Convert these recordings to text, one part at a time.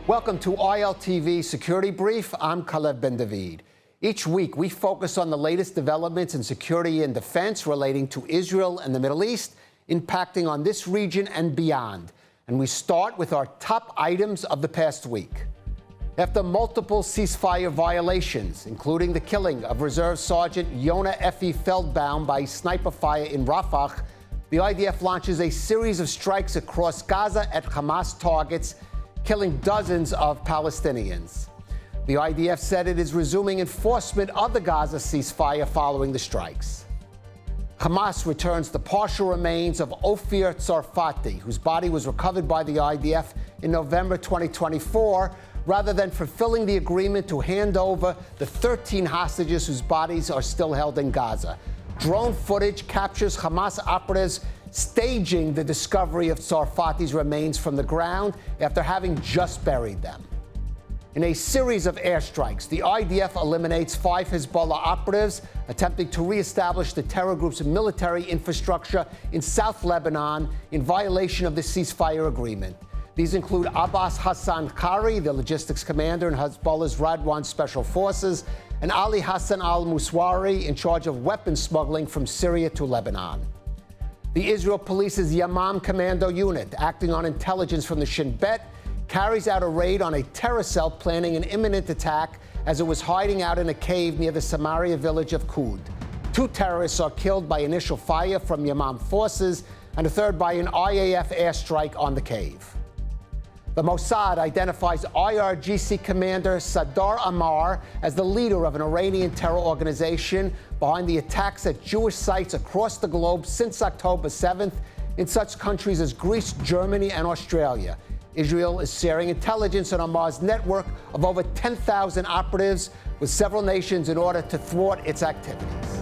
Welcome to ILTV Security Brief. I'm Kalev Ben-David. Each week, we focus on the latest developments in security and defense relating to Israel and the Middle East, impacting on this region and beyond. And we start with our top items of the past week. After multiple ceasefire violations, including the killing of Reserve Sergeant Yonah Effie Feldbaum by sniper fire in Rafah, the IDF launches a series of strikes across Gaza at Hamas targets, killing dozens of Palestinians. The IDF said it is resuming enforcement of the Gaza ceasefire following the strikes. Hamas returns the partial remains of Ofir Tsarfati, whose body was recovered by the IDF in November 2024, rather than fulfilling the agreement to hand over the 13 hostages whose bodies are still held in Gaza. Drone footage captures Hamas operatives staging the discovery of Tsarfati's remains from the ground after having just buried them. In a series of airstrikes, the IDF eliminates 5 Hezbollah operatives attempting to reestablish the terror group's military infrastructure in South Lebanon in violation of the ceasefire agreement. These include Abbas Hassan Qari, the logistics commander in Hezbollah's Radwan Special Forces, and Ali Hassan al-Muswari, in charge of weapons smuggling from Syria to Lebanon. The Israel Police's Yamam Commando Unit, acting on intelligence from the Shin Bet, carries out a raid on a terror cell planning an imminent attack as it was hiding out in a cave near the Samaria village of Qud. 2 terrorists are killed by initial fire from Yamam forces, and a third by an IAF airstrike on the cave. The Mossad identifies IRGC commander Sadar Amar as the leader of an Iranian terror organization behind the attacks at Jewish sites across the globe since October 7th in such countries as Greece, Germany, and Australia. Israel is sharing intelligence on Amar's network of over 10,000 operatives with several nations in order to thwart its activities.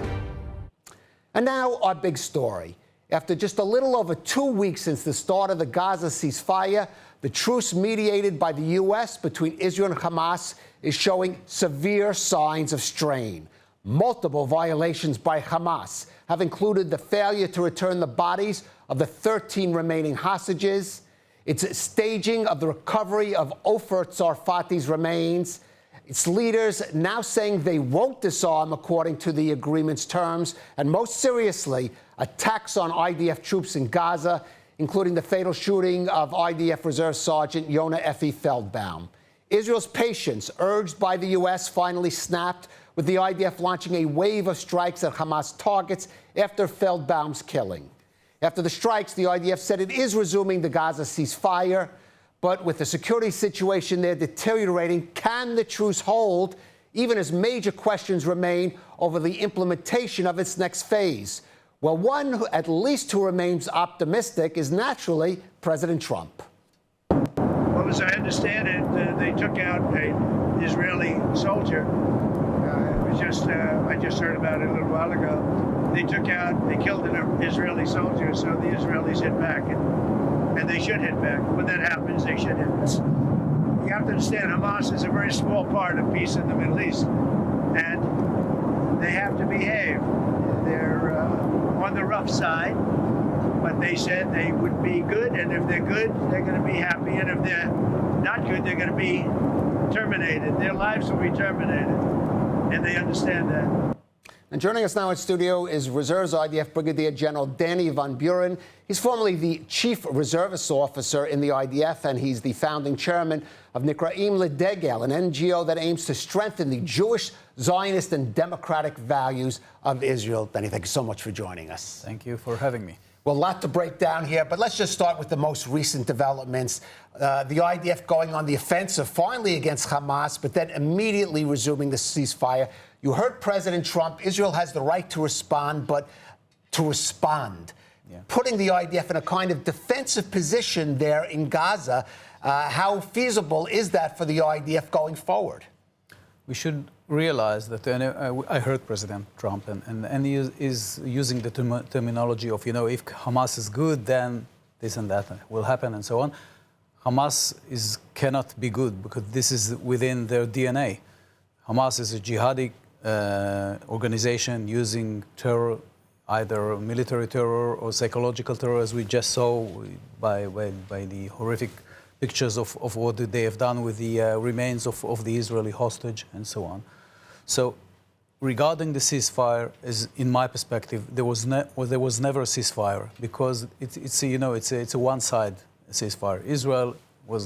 And now our big story. After just a little over 2 weeks since the start of the Gaza ceasefire, the truce mediated by the U.S. between Israel and Hamas is showing severe signs of strain. Multiple violations by Hamas have included the failure to return the bodies of the 13 remaining hostages, its staging of the recovery of Ofir Tsarfati's remains, its leaders now saying they won't disarm according to the agreement's terms, and most seriously, attacks on IDF troops in Gaza, including the fatal shooting of IDF Reserve Sergeant Yonah Effie Feldbaum. Israel's patience, urged by the U.S., finally snapped, with the IDF launching a wave of strikes at Hamas targets after Feldbaum's killing. After the strikes, the IDF said it is resuming the Gaza ceasefire, but with the security situation there deteriorating, can the truce hold, even as major questions remain over the implementation of its next phase? Well, one who, at least who remains optimistic is naturally President Trump. Well, as I understand it, they took out an Israeli soldier. I just heard about it a little while ago. They killed an Israeli soldier, so the Israelis hit back, and they should hit back. When that happens, they should hit back. You have to understand, Hamas is a very small part of peace in the Middle East, and they have to behave. They're on the rough side, but they said they would be good, and if they're good, they're going to be happy, and if they're not good, they're going to be terminated. Their lives will be terminated, and they understand that. And joining us now in studio is Reserves IDF Brigadier General Danny von Buren. He's formerly the Chief Reservist Officer in the IDF, and he's the founding chairman of Nikraim Ledegel, an NGO that aims to strengthen the Jewish, Zionist, and democratic values of Israel. Danny, thank you so much for joining us. Thank you for having me. Well, a lot to break down here, but let's just start with the most recent developments. The IDF going on the offensive finally against Hamas, but then immediately resuming the ceasefire. You heard President Trump, Israel has the right to respond, but to respond. Yeah. Putting the IDF in a kind of defensive position there in Gaza, how feasible is that for the IDF going forward? We should realize that, I heard President Trump, and he is using the terminology of, if Hamas is good, then this and that will happen and so on. Hamas cannot be good because this is within their DNA. Hamas is a jihadi organization using terror, either military terror or psychological terror, as we just saw by the horrific pictures of what they have done with the remains of the Israeli hostage and so on. So regarding the ceasefire, as in my perspective, there was never a ceasefire because it's a one-side ceasefire. Israel was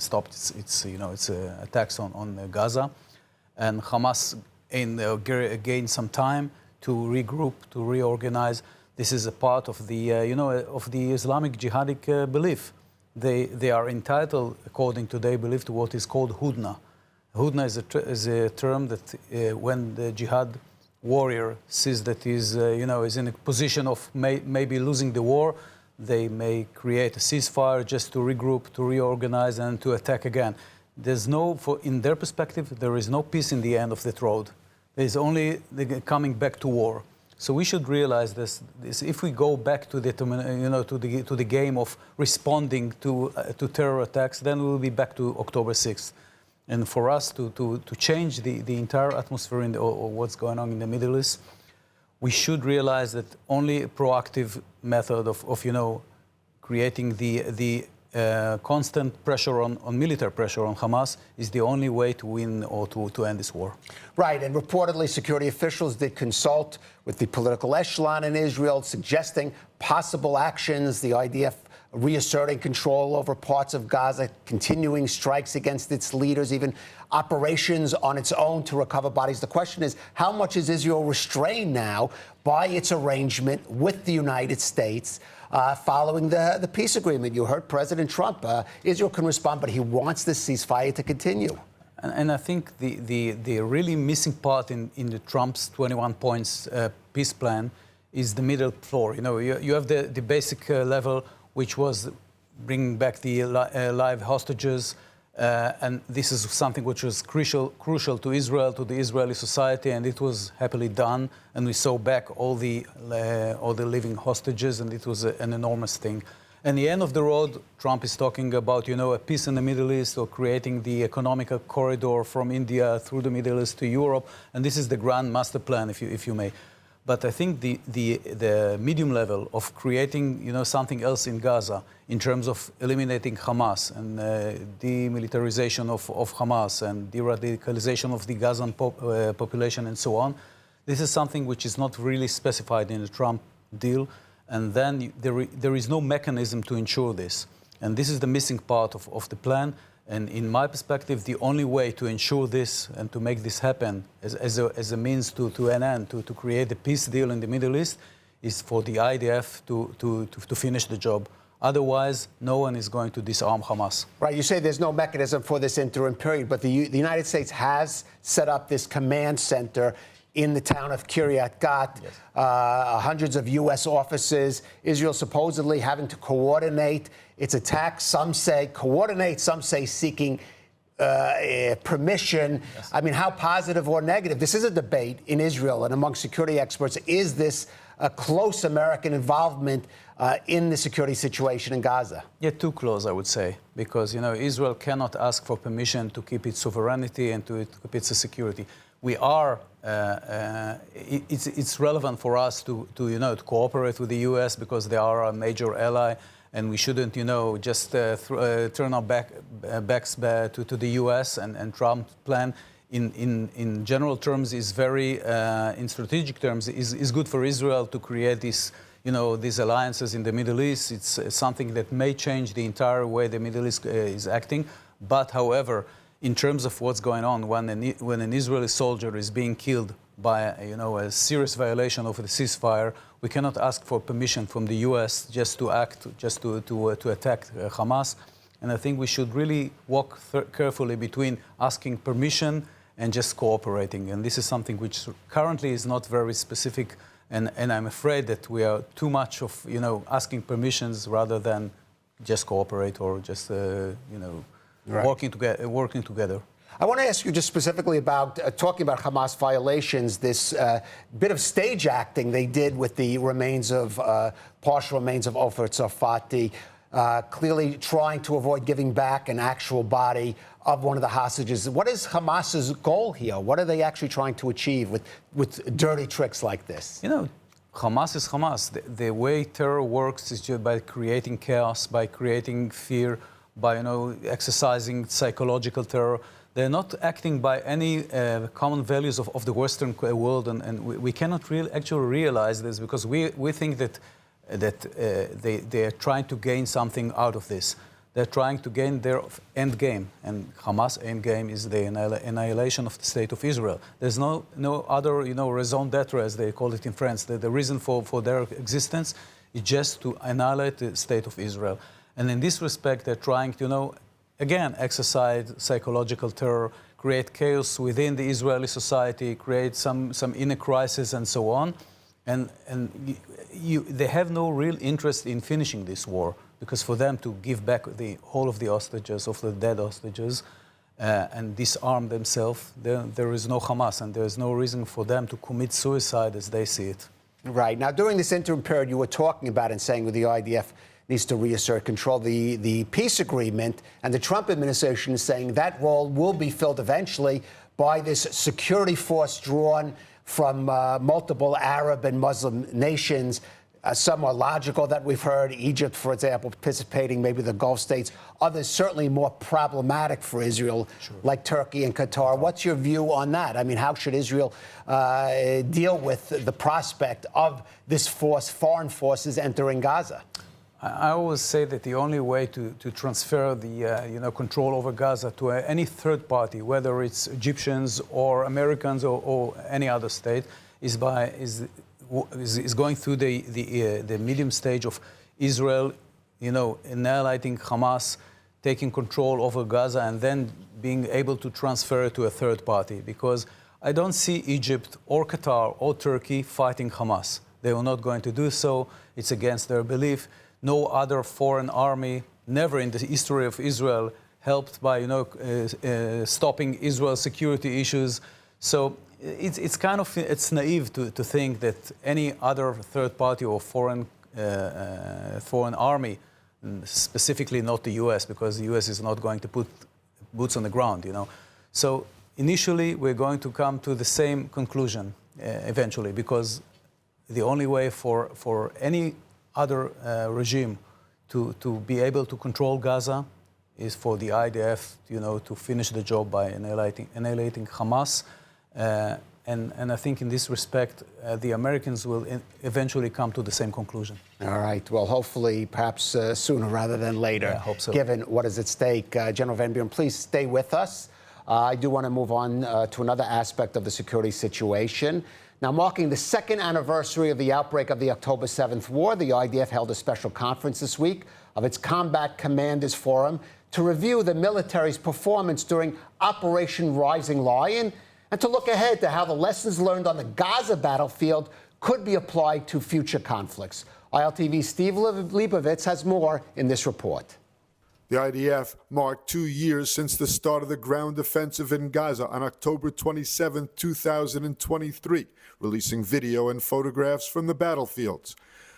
stopped its attacks on Gaza, and Hamas gained some time to regroup, to reorganize. This is a part of the of the Islamic jihadic belief. They are entitled, according to their belief, to what is called hudna. Hudna is a term that when the jihad warrior sees that he's is in a position of maybe losing the war, they may create a ceasefire just to regroup, to reorganize, and to attack again. In their perspective, there is no peace in the end of that road. There is only coming back to war. So we should realize this. If we go back to the game of responding to terror attacks, then we will be back to October 6th. And for us to change the entire atmosphere or what's going on in the Middle East, we should realize that only a proactive method of creating the constant pressure on military pressure on Hamas is the only way to win or to end this war. Right, and reportedly security officials did consult with the political echelon in Israel, suggesting possible actions, the IDF reasserting control over parts of Gaza, continuing strikes against its leaders, even operations on its own to recover bodies. The question is, how much is Israel restrained now by its arrangement with the United States following the peace agreement? You heard President Trump. Israel can respond, but he wants this ceasefire to continue. And I think the really missing part in the Trump's 21 points peace plan is the middle floor. You have the basic level, which was bringing back the live hostages, and this is something which was crucial to Israel, to the Israeli society, and it was happily done. And we saw back all the living hostages, and it was an enormous thing. And the end of the road, Trump is talking about, a peace in the Middle East or creating the economic corridor from India through the Middle East to Europe, and this is the grand master plan, if you may. But I think the medium level of creating something else in Gaza in terms of eliminating Hamas and demilitarization of Hamas and de-radicalization of the Gazan population and so on, this is something which is not really specified in the Trump deal, and then there is no mechanism to ensure this. And this is the missing part of the plan. And in my perspective, the only way to ensure this and to make this happen as a means to an end, to create a peace deal in the Middle East, is for the IDF to finish the job. Otherwise, no one is going to disarm Hamas. Right. You say there's no mechanism for this interim period, but the United States has set up this command center in the town of Kiryat Gat, yes. Hundreds of U.S. offices, Israel supposedly having to coordinate its attacks. Some say coordinate, some say seeking permission. Yes. I mean, how positive or negative? This is a debate in Israel and among security experts. Is this a close American involvement in the security situation in Gaza? Yeah, too close, I would say, because Israel cannot ask for permission to keep its sovereignty and to keep its security. We are. It's relevant for us to cooperate with the U.S. because they are a major ally, and we shouldn't just turn our backs to the U.S. and Trump's plan. In general terms, is very in strategic terms is good for Israel to create these alliances in the Middle East. It's something that may change the entire way the Middle East is acting. But however, in terms of what's going on, when an Israeli soldier is being killed by a serious violation of the ceasefire, we cannot ask for permission from the U.S. just to act, just to attack Hamas. And I think we should really walk carefully between asking permission and just cooperating. And this is something which currently is not very specific. And I'm afraid that we are too much of asking permissions rather than just cooperate or just Right. working together. I want to ask you just specifically about talking about Hamas violations, this bit of stage acting they did with the partial remains of Ofer Tzarfati, clearly trying to avoid giving back an actual body of one of the hostages. What is Hamas's goal here? What are they actually trying to achieve with dirty tricks like this? Hamas is Hamas. The way terror works is just by creating chaos, by creating fear, by exercising psychological terror. They're not acting by any common values of the Western world, and we cannot actually realize this because we think that they are trying to gain something out of this. They're trying to gain their end game, and Hamas' end game is the annihilation of the state of Israel. There's no other raison d'etre, as they call it in France. The reason for their existence is just to annihilate the state of Israel. And in this respect, they're trying to, again, exercise psychological terror, create chaos within the Israeli society, create some inner crisis, and so on. And they have no real interest in finishing this war, because for them to give back the whole of the hostages, of the dead hostages, and disarm themselves, there is no Hamas, and there is no reason for them to commit suicide as they see it. Right. Now, during this interim period, you were talking about and saying with the IDF needs to reassert control the peace agreement, and the Trump administration is saying that role will be filled eventually by this security force drawn from multiple Arab and Muslim nations. Some are logical that we've heard, Egypt, for example, participating, maybe the Gulf states. Others certainly more problematic for Israel, sure, like Turkey and Qatar. What's your view on that? I mean, how should Israel deal with the prospect of this force, foreign forces entering Gaza? I always say that the only way to transfer the control over Gaza to any third party, whether it's Egyptians or Americans or any other state, is going through the medium stage of Israel, annihilating Hamas, taking control over Gaza, and then being able to transfer it to a third party. Because I don't see Egypt or Qatar or Turkey fighting Hamas. They are not going to do so. It's against their belief. No other foreign army, never in the history of Israel, helped by stopping Israel's security issues. So it's naive to think that any other third party or foreign army, specifically not the U.S., because the U.S. is not going to put boots on the ground. So initially we're going to come to the same conclusion eventually, because the only way for any other regime to be able to control Gaza is for the IDF, to finish the job by annihilating Hamas. And I think in this respect, the Americans will eventually come to the same conclusion. All right. Well, hopefully, perhaps sooner rather than later, I hope so, given what is at stake. General Van Buren, please stay with us. I do want to move on to another aspect of the security situation. Now, marking the second anniversary of the outbreak of the October 7th war, the IDF held a special conference this week of its Combat Commanders Forum to review the military's performance during Operation Rising Lion and to look ahead to how the lessons learned on the Gaza battlefield could be applied to future conflicts. ILTV's Steve Leibovitz has more in this report. The IDF marked 2 years since the start of the ground offensive in Gaza on October 27, 2023, releasing video and photographs from the battlefields.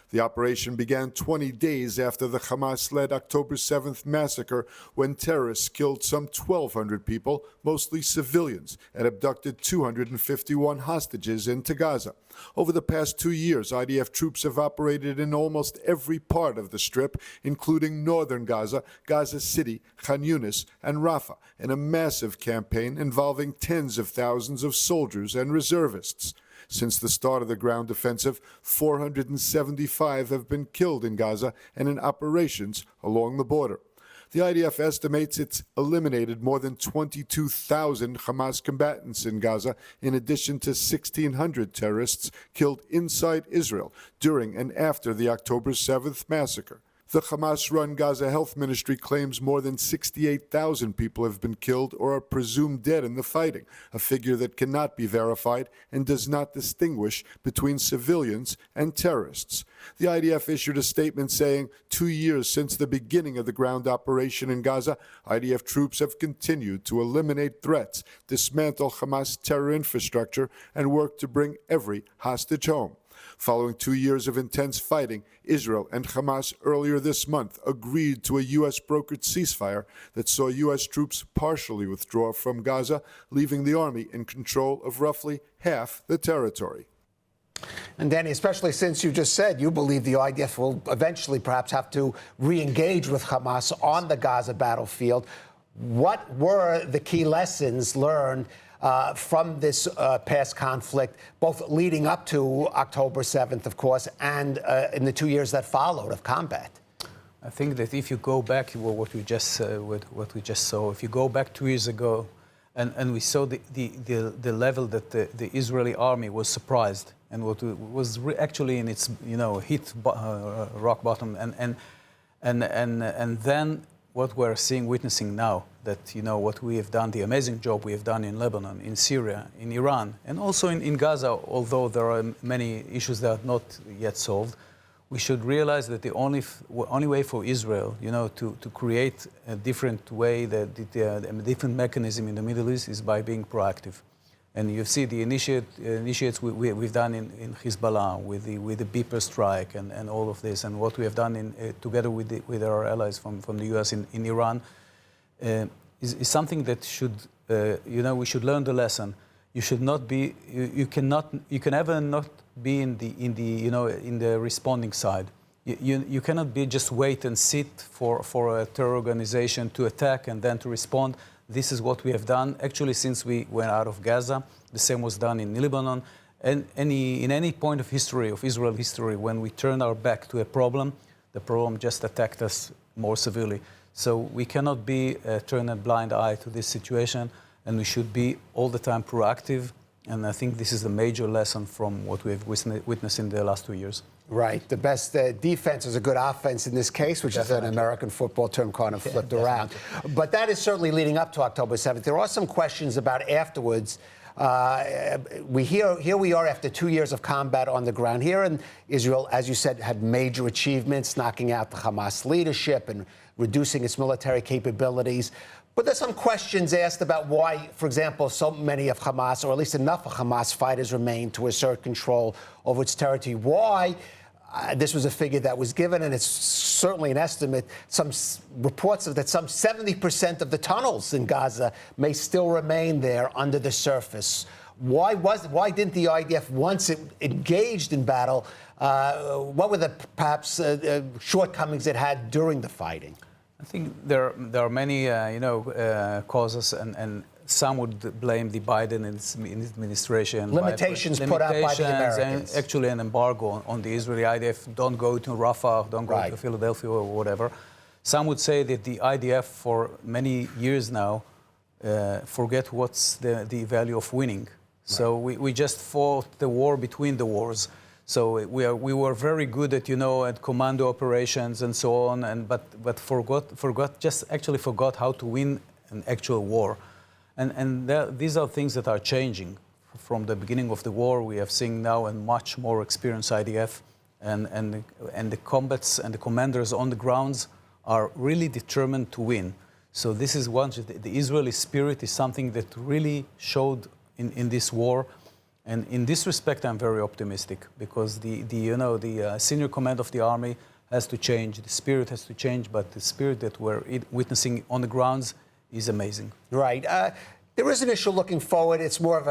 The operation began 20 days after the Hamas-led October 7th massacre, when terrorists killed some 1,200 people, mostly civilians, and abducted 251 hostages into Gaza. Over the past 2 years, IDF troops have operated in almost every part of the Strip, including northern Gaza, Gaza City, Khan Yunis, and Rafah, in a massive campaign involving tens of thousands of soldiers and reservists. Since the start of the ground offensive, 475 have been killed in Gaza and in operations along the border. The IDF estimates it's eliminated more than 22,000 Hamas combatants in Gaza, in addition to 1,600 terrorists killed inside Israel during and after the October 7th massacre. The Hamas-run Gaza Health Ministry claims more than 68,000 people have been killed or are presumed dead in the fighting, a figure that cannot be verified and does not distinguish between civilians and terrorists. The IDF issued a statement saying, 2 years since the beginning of the ground operation in Gaza, IDF troops have continued to eliminate threats, dismantle Hamas terror infrastructure, and work to bring every hostage home. Following 2 years of intense fighting, Israel and Hamas earlier this month agreed to a U.S.-brokered ceasefire that saw U.S. troops partially withdraw from Gaza, leaving the army in control of roughly half the territory. And Danny, especially since you just said you believe the IDF will eventually perhaps have to re-engage with Hamas on the Gaza battlefield, what were the key lessons learned from this past conflict, both leading up to October 7th, of course, and in the 2 years that followed of combat? I think that if you go back, what we just saw, if you go back 2 years ago, and we saw the level that the Israeli army was surprised, and what was actually in its hit rock bottom, and then what we're witnessing now, that what we have done, the amazing job we have done in Lebanon, in Syria, in Iran, and also in Gaza, although there are many issues that are not yet solved. We should realize that the only way for Israel, to create a different way, a different mechanism in the Middle East, is by being proactive. And you see the initiates we've done in Hezbollah with the beeper strike and all of this, and what we have done together with our allies from the U.S. in Iran is something that should we should learn the lesson. You should not be you can ever not be in the responding side. You cannot be just wait and sit for a terror organization to attack and then to respond. This is what we have done actually since we went out of Gaza. The same was done in Lebanon. And in any point of history, of Israel history, when we turn our back to a problem, the problem just attacked us more severely. So we cannot turn a blind eye to this situation, and we should be all the time proactive. And I think this is the major lesson from what we've witnessed in the last 2 years. Right. The best defense is a good offense in this case, which Definitely. is an American football term kind of flipped around. But that is certainly leading up to October 7th. There are some questions about afterwards. Here we are after 2 years of combat on the ground here, and Israel, as you said, had major achievements, knocking out the Hamas leadership and reducing its military capabilities. But there's some questions asked about why, for example, so many of Hamas, or at least enough of Hamas fighters remain to assert control over its territory. Why? This was a figure that was given, and it's certainly an estimate. Some reports of that some 70% of the tunnels in Gaza may still remain there under the surface. Why didn't the IDF, once it engaged in battle, what were the perhaps shortcomings it had during the fighting? I think there are many causes, and some would blame the Biden administration. Limitations put out by the Americans. And actually an embargo on the Israeli IDF. Don't go to Rafah, don't go to Philadelphia or whatever. Some would say that the IDF for many years now forget what's the value of winning. Right. So we just fought the war between the wars. So we were very good at commando operations and so on, but forgot how to win an actual war. And these are things that are changing. From the beginning of the war, we have seen now a much more experienced IDF, and the combats and the commanders on the grounds are really determined to win. So this is the Israeli spirit is something that really showed in this war. And in this respect, I'm very optimistic, because the senior command of the army has to change. The spirit has to change, but the spirit that we're witnessing on the grounds is amazing. Right. There is an issue looking forward. It's more of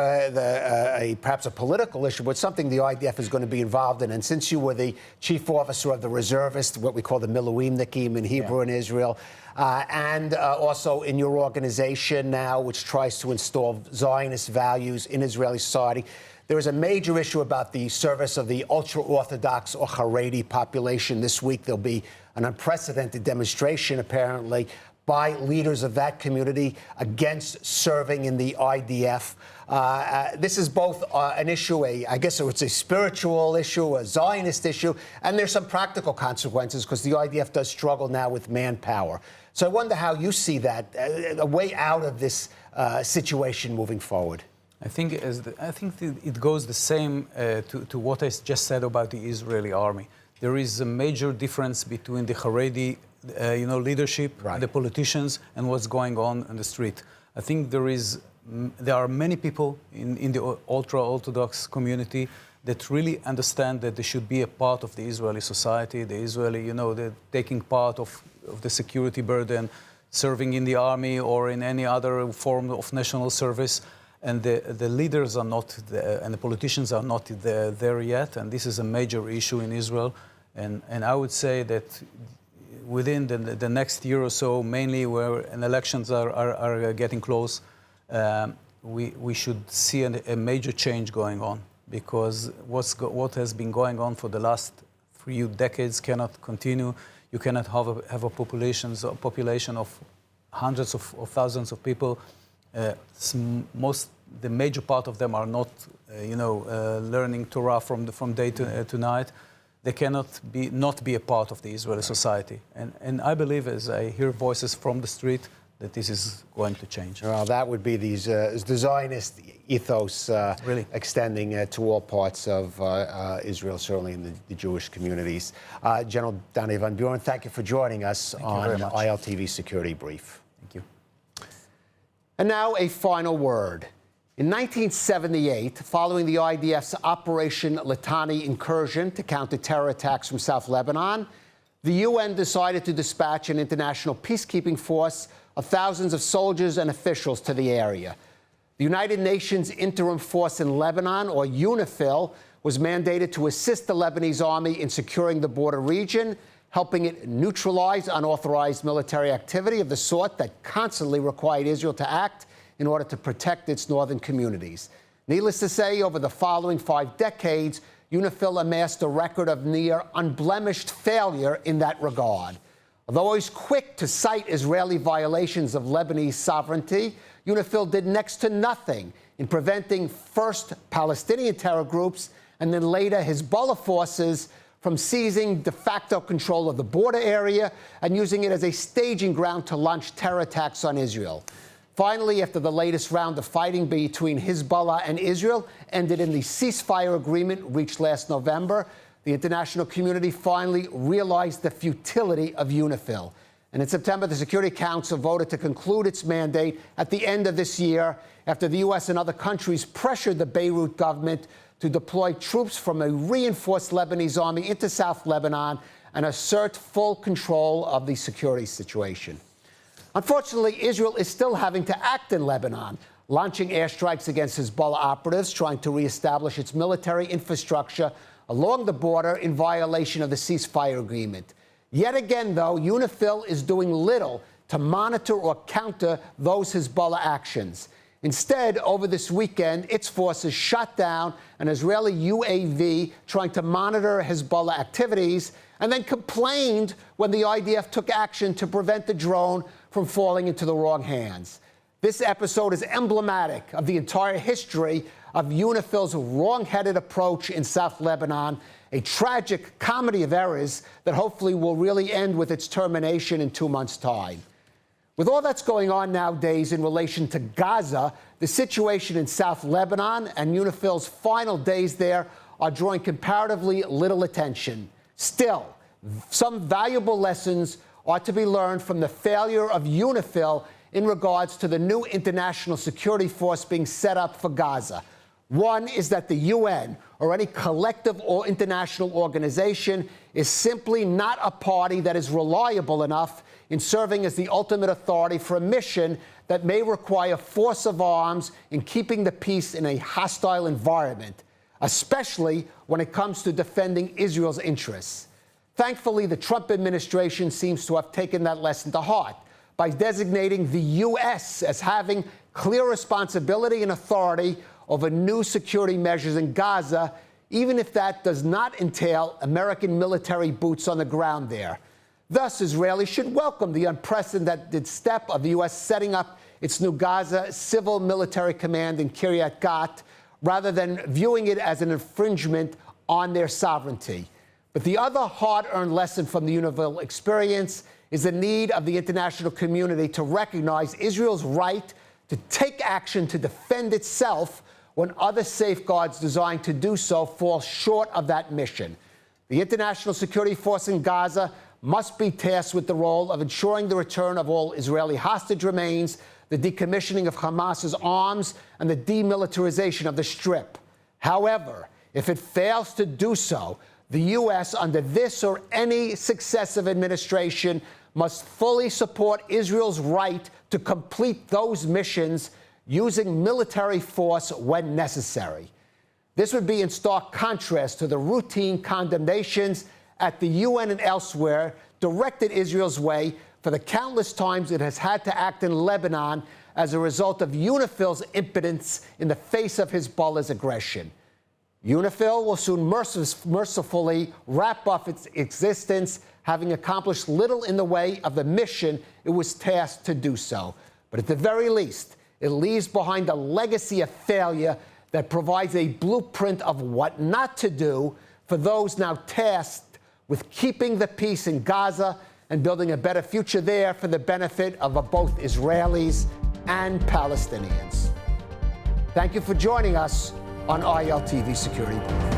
perhaps a political issue, but something the IDF is going to be involved in. And since you were the chief officer of the reservists, what we call the Miluimnikim in Hebrew in Israel, and also in your organization now, which tries to install Zionist values in Israeli society, there is a major issue about the service of the ultra-Orthodox or Haredi population. This week there'll be an unprecedented demonstration, apparently, by leaders of that community against serving in the IDF. This is both an issue, I guess it's a spiritual issue, a Zionist issue, and there's some practical consequences because the IDF does struggle now with manpower. So I wonder how you see that, a way out of this situation moving forward. I think it goes the same to what I just said about the Israeli army. There is a major difference between the Haredi leadership, the politicians, and what's going on the street. I think there are many people in the ultra-Orthodox community that really understand that they should be a part of the Israeli society, the Israeli, they're taking part of the security burden, serving in the army or in any other form of national service. and the leaders are not there, and the politicians are not there yet, and this is a major issue in Israel. And I would say that within the next year or so, mainly where elections are getting close, we should see a major change going on, because what has been going on for the last few decades cannot continue. You cannot have a population of hundreds of thousands of people. The major part of them are not, learning Torah from day to night. They cannot be a part of the Israeli society. And I believe, as I hear voices from the street, that this is going to change. Well, that would be the Zionist ethos Really? extending to all parts of Israel, certainly in the Jewish communities. General Danny Van Buren, thank you for joining us on ILTV Security Brief. Thank you. And now a final word. In 1978, following the IDF's Operation Litani incursion to counter terror attacks from South Lebanon, the UN decided to dispatch an international peacekeeping force of thousands of soldiers and officials to the area. The United Nations Interim Force in Lebanon, or UNIFIL, was mandated to assist the Lebanese army in securing the border region, helping it neutralize unauthorized military activity of the sort that constantly required Israel to act in order to protect its northern communities. Needless to say, over the following 5 decades, UNIFIL amassed a record of near unblemished failure in that regard. Although it was quick to cite Israeli violations of Lebanese sovereignty, UNIFIL did next to nothing in preventing first Palestinian terror groups and then later Hezbollah forces from seizing de facto control of the border area and using it as a staging ground to launch terror attacks on Israel. Finally, after the latest round of fighting between Hezbollah and Israel ended in the ceasefire agreement reached last November, the international community finally realized the futility of UNIFIL. And in September, the Security Council voted to conclude its mandate at the end of this year after the U.S. and other countries pressured the Beirut government to deploy troops from a reinforced Lebanese army into South Lebanon and assert full control of the security situation. Unfortunately, Israel is still having to act in Lebanon, launching airstrikes against Hezbollah operatives, trying to reestablish its military infrastructure along the border in violation of the ceasefire agreement. Yet again, though, UNIFIL is doing little to monitor or counter those Hezbollah actions. Instead, over this weekend, its forces shot down an Israeli UAV trying to monitor Hezbollah activities and then complained when the IDF took action to prevent the drone from falling into the wrong hands. This episode is emblematic of the entire history of UNIFIL's wrong-headed approach in South Lebanon, a tragic comedy of errors that hopefully will really end with its termination in 2 months' time. With all that's going on nowadays in relation to Gaza, the situation in South Lebanon and UNIFIL's final days there are drawing comparatively little attention. Still, some valuable lessons are to be learned from the failure of UNIFIL in regards to the new international security force being set up for Gaza. One is that the UN, or any collective or international organization, is simply not a party that is reliable enough in serving as the ultimate authority for a mission that may require force of arms in keeping the peace in a hostile environment, especially when it comes to defending Israel's interests. Thankfully, the Trump administration seems to have taken that lesson to heart by designating the U.S. as having clear responsibility and authority over new security measures in Gaza, even if that does not entail American military boots on the ground there. Thus, Israelis should welcome the unprecedented step of the U.S. setting up its new Gaza Civil Military Command in Kiryat Gat, rather than viewing it as an infringement on their sovereignty. But the other hard-earned lesson from the UNIFIL experience is the need of the international community to recognize Israel's right to take action to defend itself when other safeguards designed to do so fall short of that mission. The international security force in Gaza must be tasked with the role of ensuring the return of all Israeli hostage remains, the decommissioning of Hamas's arms, and the demilitarization of the Strip. However, if it fails to do so, the U.S., under this or any successive administration, must fully support Israel's right to complete those missions, using military force when necessary. This would be in stark contrast to the routine condemnations at the UN and elsewhere directed Israel's way for the countless times it has had to act in Lebanon as a result of UNIFIL's impotence in the face of Hezbollah's aggression. UNIFIL will soon mercifully wrap up its existence, having accomplished little in the way of the mission it was tasked to do so. But at the very least, it leaves behind a legacy of failure that provides a blueprint of what not to do for those now tasked with keeping the peace in Gaza and building a better future there for the benefit of both Israelis and Palestinians. Thank you for joining us on ILTV Security Brief.